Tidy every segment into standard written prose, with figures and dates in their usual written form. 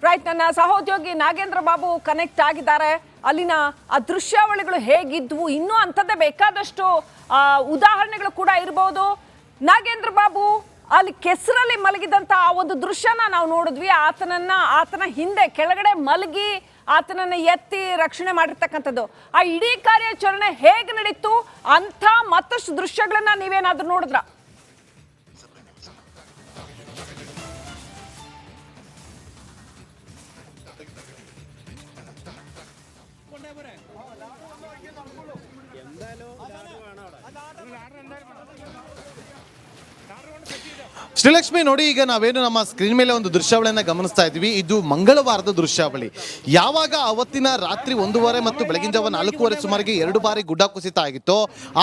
Right, ನನ್ನ ಸಹೋದ್ಯೋಗಿ Nagendra Babu connect ಆಗಿದ್ದಾರೆ. ಅಲ್ಲಿನ ಆ ದೃಶ್ಯಾವಳಿಗಳು ಹೇಗಿದ್ವು, ಇನ್ನೂ ಅಂಥದ್ದೇ ಬೇಕಾದಷ್ಟು ಉದಾಹರಣೆಗಳು ಕೂಡ ಇರಬಹುದು. ನಾಗೇಂದ್ರ ಬಾಬು, ಅಲ್ಲಿ ಕೆಸರಲ್ಲಿ ಮಲಗಿದಂತ ಆ ಒಂದು ದೃಶ್ಯನ ನಾವು ನೋಡಿದ್ವಿ. ಆತನ ಹಿಂದೆ ಕೆಳಗಡೆ ಮಲಗಿ ಆತನನ್ನ ಎತ್ತಿ ರಕ್ಷಣೆ ಮಾಡಿರ್ತಕ್ಕಂಥದ್ದು. ಆ ಇಡೀ ಕಾರ್ಯಾಚರಣೆ ಹೇಗೆ ನಡೀತು ಅಂತ ಮತ್ತಷ್ಟು ದೃಶ್ಯಗಳನ್ನ ನೀವೇನಾದ್ರೂ ನೋಡಿದ್ರ? ಶ್ರೀಲಕ್ಷ್ಮಿ ನೋಡಿ, ಈಗ ನಾವೇನು ನಮ್ಮ ಸ್ಕ್ರೀನ್ ಮೇಲೆ ಒಂದು ದೃಶ್ಯಾವಳಿಯನ್ನು ಗಮನಿಸ್ತಾ ಇದ್ವಿ. ಇದು ಮಂಗಳವಾರದ ದೃಶ್ಯಾವಳಿ. ಯಾವಾಗ ಅವತ್ತಿನ ರಾತ್ರಿ 1:30 ಮತ್ತು ಬೆಳಗಿನ ಜಾವ 4:30 ಸುಮಾರಿಗೆ 2 ಬಾರಿ ಗುಡ್ಡ ಕುಸಿತ ಆಗಿತ್ತು.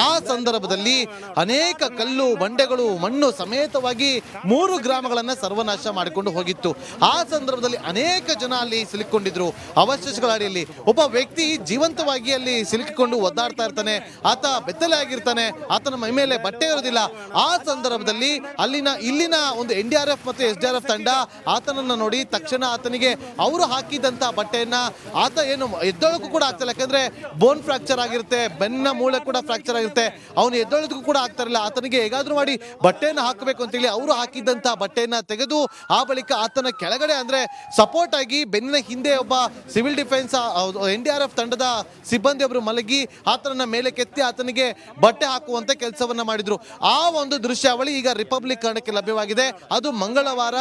ಆ ಸಂದರ್ಭದಲ್ಲಿ ಅನೇಕ ಕಲ್ಲು ಬಂಡೆಗಳು ಮಣ್ಣು ಸಮೇತವಾಗಿ 3 ಗ್ರಾಮಗಳನ್ನು ಸರ್ವನಾಶ ಮಾಡಿಕೊಂಡು ಹೋಗಿತ್ತು. ಆ ಸಂದರ್ಭದಲ್ಲಿ ಅನೇಕ ಜನ ಅಲ್ಲಿ ಸಿಲುಕೊಂಡಿದ್ರು. ಅವಶೇಷಗಳ ಅಡಿಯಲ್ಲಿ ಒಬ್ಬ ವ್ಯಕ್ತಿ ಜೀವಂತವಾಗಿ ಅಲ್ಲಿ ಸಿಲುಕಿಕೊಂಡು ಒದ್ದಾಡ್ತಾ ಇರ್ತಾನೆ. ಆತ ಬೆತ್ತಲೆ ಆಗಿರ್ತಾನೆ, ಆತನ ಮೈ ಮೇಲೆ ಬಟ್ಟೆ ಇರೋದಿಲ್ಲ. ಆ ಸಂದರ್ಭದಲ್ಲಿ ಇಲ್ಲಿನ ಒಂದು NDRF ಮತ್ತು SDRF ತಂಡ ಆತನನ್ನ ನೋಡಿ ತಕ್ಷಣ ಆತನಿಗೆ ಅವರು ಹಾಕಿದಂತ ಬಟ್ಟೆಯನ್ನ ಆತ ಏನು ಎದ್ದೊಳಕ್ಕೂ ಕೂಡ ಆಗ್ತಿಲ್ಲ. ಯಾಕಂದ್ರೆ ಬೋನ್ ಫ್ರಾಕ್ಚರ್ ಆಗಿರುತ್ತೆ, ಬೆನ್ನ ಮೂಳೆ ಕೂಡ ಫ್ರಾಕ್ಚರ್ ಆಗಿರುತ್ತೆ. ಅವನು ಎದ್ದೊಳಕ್ಕೂ ಕೂಡ ಆಗ್ತಾ ಇರಲಿಲ್ಲ. ಆತನಿಗೆ ಹೇಗಾದ್ರೂ ಮಾಡಿ ಬಟ್ಟೆಯನ್ನು ಹಾಕಬೇಕು ಅಂತೇಳಿ ಅವರು ಹಾಕಿದಂತ ಬಟ್ಟೆಯನ್ನ ತೆಗೆದು ಆ ಬಳಿಕ ಆತನ ಕೆಳಗಡೆ ಅಂದ್ರೆ ಸಪೋರ್ಟ್ ಆಗಿ ಬೆನ್ನಿನ ಹಿಂದೆ ಒಬ್ಬ ಸಿವಿಲ್ ಡಿಫೆನ್ಸ್ NDRF ತಂಡದ ಸಿಬ್ಬಂದಿ ಒಬ್ಬರು ಮಲಗಿ ಆತನನ್ನ ಮೇಲೆ ಕೆತ್ತಿ ಆತನಿಗೆ ಬಟ್ಟೆ ಹಾಕುವಂತ ಕೆಲಸವನ್ನ ಮಾಡಿದ್ರು. ಆ ಒಂದು ದೃಶ್ಯಾವಳಿ ಈಗ ರಿಪಬ್ಲಿಕ್ ಕನ್ನಡಕ್ಕೆ ಲಭ್ಯವಾಗಿದೆ. ಅದು ಮಂಗಳವಾರ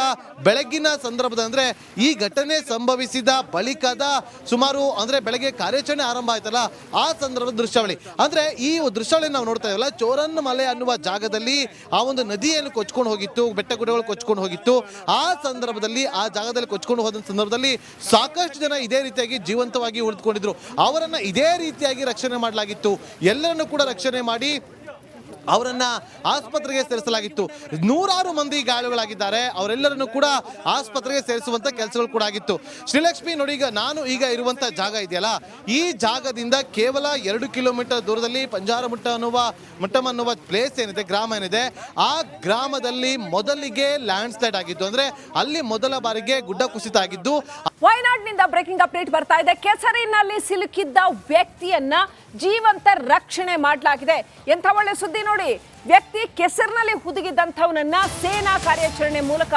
ಬೆಳಗಿನ ಸಂದರ್ಭದ ಅಂದ್ರೆ ಈ ಘಟನೆ ಸಂಭವಿಸಿದ ಬಳಿಕದ ಸುಮಾರು ಅಂದ್ರೆ ಬೆಳಗ್ಗೆ ಕಾರ್ಯಾಚರಣೆ ಆರಂಭ ಆಯ್ತಲ್ಲ, ಆ ಸಂದರ್ಭದ ದೃಶ್ಯಾವಳಿ. ಅಂದ್ರೆ ಈ ದೃಶ್ಯಾವಳಿ ನಾವು ನೋಡ್ತಾ ಇದ್ದೀವಲ್ಲ, ಚೋರನ್ ಮಲೆ ಅನ್ನುವ ಜಾಗದಲ್ಲಿ ಆ ಒಂದು ನದಿಯನ್ನು ಕೊಚ್ಕೊಂಡು ಹೋಗಿತ್ತು, ಬೆಟ್ಟ ಗುಡ್ಡಗಳು ಕೊಚ್ಕೊಂಡು ಹೋಗಿತ್ತು. ಆ ಸಂದರ್ಭದಲ್ಲಿ ಆ ಜಾಗದಲ್ಲಿ ಕೊಚ್ಕೊಂಡು ಹೋದ ಸಂದರ್ಭದಲ್ಲಿ ಸಾಕಷ್ಟು ಜನ ಇದೇ ರೀತಿಯಾಗಿ ಜೀವಂತವಾಗಿ ಉಳಿದುಕೊಂಡಿದ್ರು. ಅವರನ್ನ ಇದೇ ರೀತಿಯಾಗಿ ರಕ್ಷಣೆ ಮಾಡಲಾಗಿತ್ತು. ಎಲ್ಲರನ್ನು ಕೂಡ ರಕ್ಷಣೆ ಮಾಡಿ ಅವರನ್ನ ಆಸ್ಪತ್ರೆಗೆ ಸೇರಿಸಲಾಗಿತ್ತು. 100 ಮಂದಿ ಗಾಯಾಳುಗಳಾಗಿದ್ದಾರೆ. ಅವರೆಲ್ಲರನ್ನು ಕೂಡ ಆಸ್ಪತ್ರೆಗೆ ಸೇರಿಸುವಂತ ಕೆಲಸಗಳು ಕೂಡ ಆಗಿತ್ತು. ಶ್ರೀಲಕ್ಷ್ಮಿ ನೋಡಿ, ನಾನು ಈಗ ಇರುವಂತ ಜಾಗ ಇದೆಯಲ್ಲ, ಈ ಜಾಗದಿಂದ ಕೇವಲ 2 ಕಿಲೋಮೀಟರ್ ದೂರದಲ್ಲಿ ಪಂಜಾರಮುಟ್ಟಂ ಅನ್ನುವ ಪ್ಲೇಸ್ ಏನಿದೆ, ಗ್ರಾಮ ಏನಿದೆ, ಆ ಗ್ರಾಮದಲ್ಲಿ ಮೊದಲಿಗೆ ಲ್ಯಾಂಡ್ ಸ್ಲೈಡ್ ಆಗಿದ್ದು. ಅಂದ್ರೆ ಅಲ್ಲಿ ಮೊದಲ ಬಾರಿಗೆ ಗುಡ್ಡ ಕುಸಿತ ಆಗಿದ್ದು. ವಯನಾಡ್ನಿಂದ ಬ್ರೇಕಿಂಗ್ ಅಪ್ಡೇಟ್ ಬರ್ತಾ ಇದೆ. ಕೆಸರಿನಲ್ಲಿ ಸಿಲುಕಿದ್ದ ವ್ಯಕ್ತಿಯನ್ನ ಜೀವಂತ ರಕ್ಷಣೆ ಮಾಡಲಾಗಿದೆ. ಎಂಥ ಒಳ್ಳೆ ಸುದ್ದಿ ನೋಡಿ. ವ್ಯಕ್ತಿ ಕೆಸರಿನಲ್ಲಿ ಹುದುಗಿದಂಥವನನ್ನ ಸೇನಾ ಕಾರ್ಯಾಚರಣೆ ಮೂಲಕ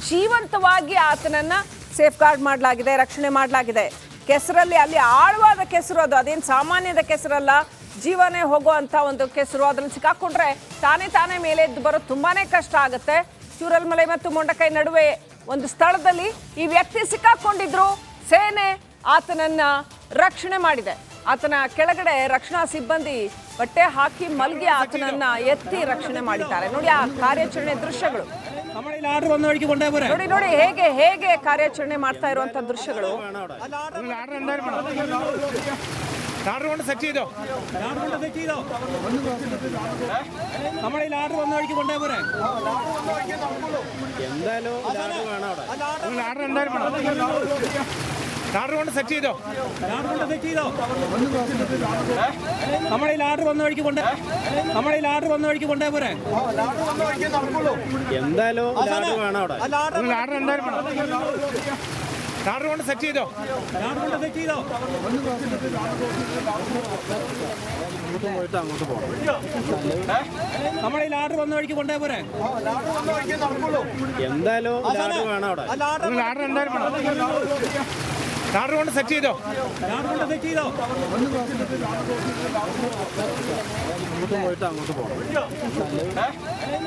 ಜೀವಂತವಾಗಿ ಆತನನ್ನ ಸೇಫ್ ಗಾರ್ಡ್ ಮಾಡಲಾಗಿದೆ, ರಕ್ಷಣೆ ಮಾಡಲಾಗಿದೆ. ಕೆಸರಲ್ಲಿ ಅಲ್ಲಿ ಆಳವಾದ ಕೆಸರು, ಅದೇನು ಸಾಮಾನ್ಯದ ಕೆಸರಲ್ಲ, ಜೀವನೇ ಹೋಗುವಂಥ ಒಂದು ಕೆಸರು. ಅದ್ರಲ್ಲಿ ಸಿಕ್ಕಾಕೊಂಡ್ರೆ ತಾನೇ ಮೇಲೆ ಎದ್ದು ಬರೋದು ತುಂಬಾನೇ ಕಷ್ಟ ಆಗುತ್ತೆ. ಚೂರಲ್ಮಲೆ ಮತ್ತು ಮೊಂಡಕೈ ನಡುವೆ ಒಂದು ಸ್ಥಳದಲ್ಲಿ ಈ ವ್ಯಕ್ತಿ ಸಿಕ್ಕಾಕೊಂಡಿದ್ರು. ಸೇನೆ ಆತನನ್ನ ರಕ್ಷಣೆ ಮಾಡಿದೆ. ಆತನ ಕೆಳಗಡೆ ರಕ್ಷಣಾ ಸಿಬ್ಬಂದಿ ಬಟ್ಟೆ ಹಾಕಿ ಮಲಗಿ ಆತನನ್ನ ಎತ್ತಿ ರಕ್ಷಣೆ ಮಾಡಿದ್ದಾರೆ. ನೋಡಿ ಆ ಕಾರ್ಯಾಚರಣೆ ದೃಶ್ಯಗಳು ನೋಡಿ ಹೇಗೆ ಕಾರ್ಯಾಚರಣೆ ಮಾಡ್ತಾ ಇರುವಂತ ದೃಶ್ಯಗಳು. കൊണ്ട് സെറ്റ് ചെയ്തോ നമ്മുടെ ഈ ആർഡർ വന്ന വഴിക്ക് കൊണ്ടേ പോരെ. എന്തായാലും ആർഡർ എന്തായാലും കൊണ്ട് സെറ്റ് ചെയ്തോ നമ്മുടെ ഈ ആർഡർ വന്ന വഴിക്ക് കൊണ്ടേ പോരെ. എന്തായാലും ആർഡർ എന്തായാലും കൊണ്ട് സെറ്റ് ചെയ്തോ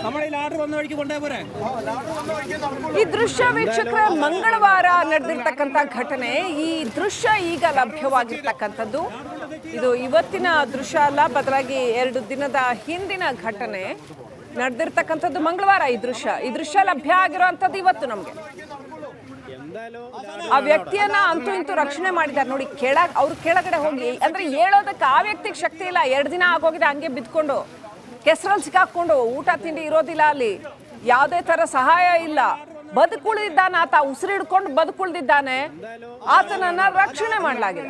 നമ്മുടെ ഈ ആർഡർ വന്ന വഴിക്ക് കൊണ്ടേ പോരെ. ಈ ದೃಶ್ಯ ವೀಕ್ಷಕರ ಮಂಗಳವಾರ ನಡೆದಿರ್ತಕ್ಕಂಥ ಘಟನೆ. ಈ ದೃಶ್ಯ ಈಗ ಲಭ್ಯವಾಗಿರ್ತಕ್ಕಂಥದ್ದು. ಇದು ಇವತ್ತಿನ ದೃಶ್ಯ ಅಲ್ಲ, ಬದಲಾಗಿ 2 ದಿನದ ಹಿಂದಿನ ಘಟನೆ ನಡೆದಿರ್ತಕ್ಕಂಥದ್ದು ಮಂಗಳವಾರ. ಈ ದೃಶ್ಯ ಲಭ್ಯ ಆಗಿರುವಂಥದ್ದು ಇವತ್ತು ನಮಗೆ. ಆ ವ್ಯಕ್ತಿಯನ್ನ ಅಂತೂ ಇಂತೂ ರಕ್ಷಣೆ ಮಾಡಿದ್ದಾರೆ ನೋಡಿ. ಅವ್ರು ಕೆಳಗಡೆ ಹೋಗಿ ಅಂದ್ರೆ ಹೇಳೋದಕ್ಕೆ ಆ ವ್ಯಕ್ತಿಗೆ ಶಕ್ತಿ ಇಲ್ಲ. 2 ದಿನ ಆಗೋಗಿದೆ ಹಂಗೆ ಬಿದ್ಕೊಂಡು ಕೆಸರಲ್ಲಿ ಸಿಕ್ಕಾಕೊಂಡು, ಊಟ ತಿಂಡಿ ಇರೋದಿಲ್ಲ, ಅಲ್ಲಿ ಯಾವುದೇ ತರ ಸಹಾಯ ಇಲ್ಲ. ಬದುಕುಳಿದಿದ್ದಾನೆ ಆತ, ಉಸಿರಿಡ್ಕೊಂಡು ಬದುಕುಳಿದಿದ್ದಾನೆ. ಆತನನ್ನ ರಕ್ಷಣೆ ಮಾಡಲಾಗಿದೆ.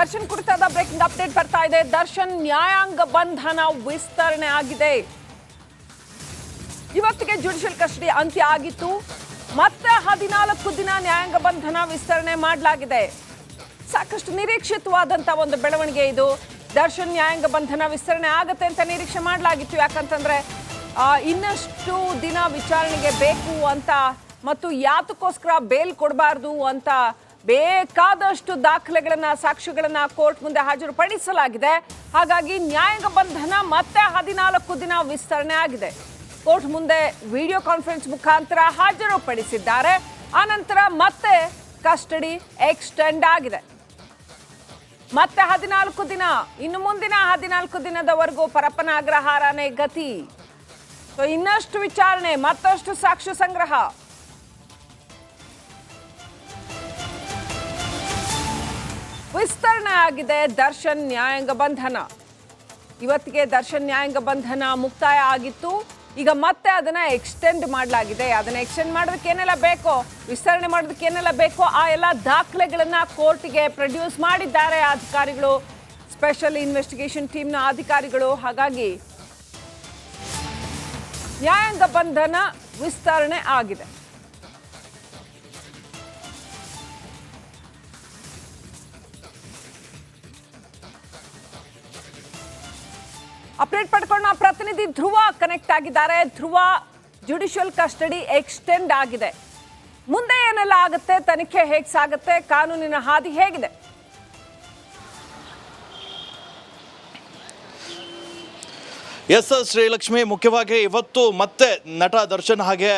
ದರ್ಶನ್ ಕುರಿತಾದ ಬ್ರೇಕಿಂಗ್ ಅಪ್ಡೇಟ್ ಬರ್ತಾ ಇದೆ. ದರ್ಶನ್ ನ್ಯಾಯಾಂಗ ಬಂಧನ ವಿಸ್ತರಣೆ ಆಗಿದೆ. ಇವತ್ತಿಗೆ ಜುಡಿಷಿಯಲ್ ಕಸ್ಟಡಿ ಅಂತ್ಯ ಆಗಿತ್ತು. ಮತ್ತೆ 14 ದಿನ ನ್ಯಾಯಾಂಗ ಬಂಧನ ವಿಸ್ತರಣೆ ಮಾಡಲಾಗಿದೆ. ಸಾಕಷ್ಟು ನಿರೀಕ್ಷಿತವಾದಂತ ಒಂದು ಬೆಳವಣಿಗೆ ಇದು. ದರ್ಶನ್ ನ್ಯಾಯಾಂಗ ಬಂಧನ ವಿಸ್ತರಣೆ ಆಗುತ್ತೆ ಅಂತ ನಿರೀಕ್ಷೆ ಮಾಡಲಾಗಿತ್ತು. ಯಾಕಂತಂದ್ರೆ ಇನ್ನಷ್ಟು ದಿನ ವಿಚಾರಣೆಗೆ ಬೇಕು ಅಂತ ಮತ್ತು ಯಾತಕ್ಕೋಸ್ಕರ ಬೇಲ್ ಕೊಡಬಾರ್ದು ಅಂತ ಬೇಕಾದಷ್ಟು ದಾಖಲೆಗಳನ್ನ ಸಾಕ್ಷ್ಯಗಳನ್ನ ಕೋರ್ಟ್ ಮುಂದೆ ಹಾಜರುಪಡಿಸಲಾಗಿದೆ. ಹಾಗಾಗಿ ನ್ಯಾಯಾಂಗ ಬಂಧನ ಮತ್ತೆ 14 ದಿನ ವಿಸ್ತರಣೆ ಆಗಿದೆ. ಕೋರ್ಟ್ ಮುಂದೆ ವಿಡಿಯೋ ಕಾನ್ಫರೆನ್ಸ್ ಮುಖಾಂತರ ಹಾಜರುಪಡಿಸಿದ್ದಾರೆ. ಆನಂತರ ಮತ್ತೆ ಕಸ್ಟಡಿ ಎಕ್ಸ್ಟೆಂಡ್ ಆಗಿದೆ. ಮತ್ತೆ 14 ದಿನ, ಇನ್ನು ಮುಂದಿನ 14 ದಿನದವರೆಗೂ ಪರಪ್ಪನ ಅಗ್ರಹಾರನೇ ಗತಿ. ಸೊ ಇನ್ನಷ್ಟು ವಿಚಾರಣೆ, ಮತ್ತಷ್ಟು ಸಾಕ್ಷ್ಯ ಸಂಗ್ರಹ. ವಿಸ್ತರಣೆ ಆಗಿದೆ ದರ್ಶನ್ ನ್ಯಾಯಾಂಗ ಬಂಧನ. ಇವತ್ತಿಗೆ ದರ್ಶನ್ ನ್ಯಾಯಾಂಗ ಬಂಧನ ಮುಕ್ತಾಯ ಆಗಿತ್ತು. ಈಗ ಮತ್ತೆ ಅದನ್ನ ಎಕ್ಸ್ಟೆಂಡ್ ಮಾಡಲಾಗಿದೆ. ಅದನ್ನ ಎಕ್ಸ್ಟೆಂಡ್ ಮಾಡೋದಕ್ಕೆ ಏನೆಲ್ಲ ಬೇಕೋ, ವಿಸ್ತರಣೆ ಮಾಡೋದಕ್ಕೆ ಏನೆಲ್ಲ ಬೇಕೋ ಆ ಎಲ್ಲ ದಾಖಲೆಗಳನ್ನ ಕೋರ್ಟ್ಗೆ ಪ್ರೊಡ್ಯೂಸ್ ಮಾಡಿದ್ದಾರೆ ಅಧಿಕಾರಿಗಳು, ಸ್ಪೆಷಲ್ ಇನ್ವೆಸ್ಟಿಗೇಷನ್ ಟೀಮ್ನ ಅಧಿಕಾರಿಗಳು. ಹಾಗಾಗಿ ನ್ಯಾಯಾಂಗ ಬಂಧನ ವಿಸ್ತರಣೆ ಆಗಿದೆ. ಅಪ್ಡೇಟ್ ಪಡ್ಕೊಂಡು ನಮ್ಮ ಪ್ರತಿನಿಧಿ ಧ್ರುವ ಕನೆಕ್ಟ್ ಆಗಿದ್ದಾರೆ. ಧ್ರುವ, ಜುಡಿಷಿಯಲ್ ಕಸ್ಟಡಿ ಎಕ್ಸ್ಟೆಂಡ್ ಆಗಿದೆ. ಮುಂದೆ ಏನೆಲ್ಲ ಆಗುತ್ತೆ, ತನಿಖೆ ಹೇಗೆ ಸಾಗುತ್ತೆ, ಕಾನೂನಿನ ಹಾದಿ ಹೇಗಿದೆ? ಎಸ್ ಶ್ರೀಲಕ್ಷ್ಮಿ, ಮುಖ್ಯವಾಗಿ ಇವತ್ತು ಮತ್ತೆ ನಟ ದರ್ಶನ್ ಹಾಗೆ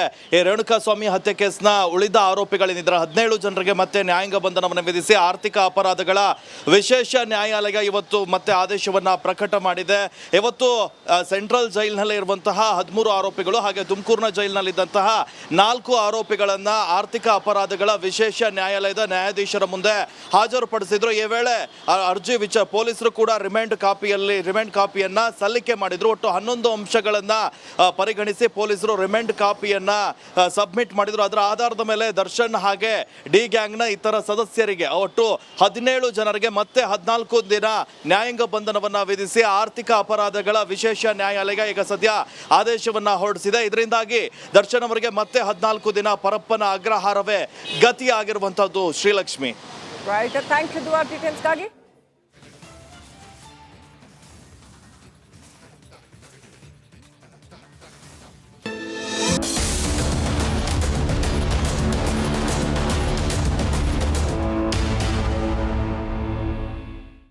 ರೇಣುಕಾಸ್ವಾಮಿ ಹತ್ಯೆ ಕೇಸ್ನ ಉಳಿದ ಆರೋಪಿಗಳೇನಿದ್ದಾರೆ 17 ಜನರಿಗೆ ಮತ್ತೆ ನ್ಯಾಯಾಂಗ ಬಂಧನವನ್ನು ವಿಧಿಸಿ ಆರ್ಥಿಕ ಅಪರಾಧಗಳ ವಿಶೇಷ ನ್ಯಾಯಾಲಯ ಇವತ್ತು ಮತ್ತೆ ಆದೇಶವನ್ನು ಪ್ರಕಟ ಮಾಡಿದೆ. ಇವತ್ತು ಸೆಂಟ್ರಲ್ ಜೈಲಿನಲ್ಲಿ ಇರುವಂತಹ 13 ಆರೋಪಿಗಳು ಹಾಗೆ ತುಮಕೂರಿನ ಜೈಲಿನಲ್ಲಿದ್ದಂತಹ 4 ಆರೋಪಿಗಳನ್ನು ಆರ್ಥಿಕ ಅಪರಾಧಗಳ ವಿಶೇಷ ನ್ಯಾಯಾಲಯದ ನ್ಯಾಯಾಧೀಶರ ಮುಂದೆ ಹಾಜರುಪಡಿಸಿದ್ರು. ಈ ವೇಳೆ ಅರ್ಜಿ ಪೊಲೀಸರು ಕೂಡ ರಿಮಾಂಡ್ ಕಾಪಿಯನ್ನ ಸಲ್ಲಿಕೆ ಮಾಡಿದ್ರು. ಒಟ್ಟು 11 ಅಂಶಗಳನ್ನ ಪರಿಗಣಿಸಿ ಪೊಲೀಸರು ರಿಮಾಂಡ್ ಕಾಪಿಯನ್ನ ಸಬ್ಮಿಟ್ ಮಾಡಿದ್ರು. ಅದರ ಆಧಾರದ ಮೇಲೆ ದರ್ಶನ್ ಹಾಗೆ ಡಿ ಗ್ಯಾಂಗ್ನ ಇತರ ಸದಸ್ಯರಿಗೆ ಒಟ್ಟು 17 ಜನರಿಗೆ ಮತ್ತೆ 14 ದಿನ ನ್ಯಾಯಾಂಗ ಬಂಧನವನ್ನ ವಿಧಿಸಿ ಆರ್ಥಿಕ ಅಪರಾಧಗಳ ವಿಶೇಷ ನ್ಯಾಯಾಲಯ ಈಗ ಸದ್ಯ ಆದೇಶವನ್ನ ಹೊರಡಿಸಿದೆ. ಇದರಿಂದಾಗಿ ದರ್ಶನ್ ಅವರಿಗೆ ಮತ್ತೆ 14 ದಿನ ಪರಪ್ಪನ ಅಗ್ರಹಾರವೇ ಗತಿಯಾಗಿರುವಂತದ್ದು. Srilakshmi, right, thank you Dhruva ಡೀಟೇಲ್ಸ್ಗಾಗಿ.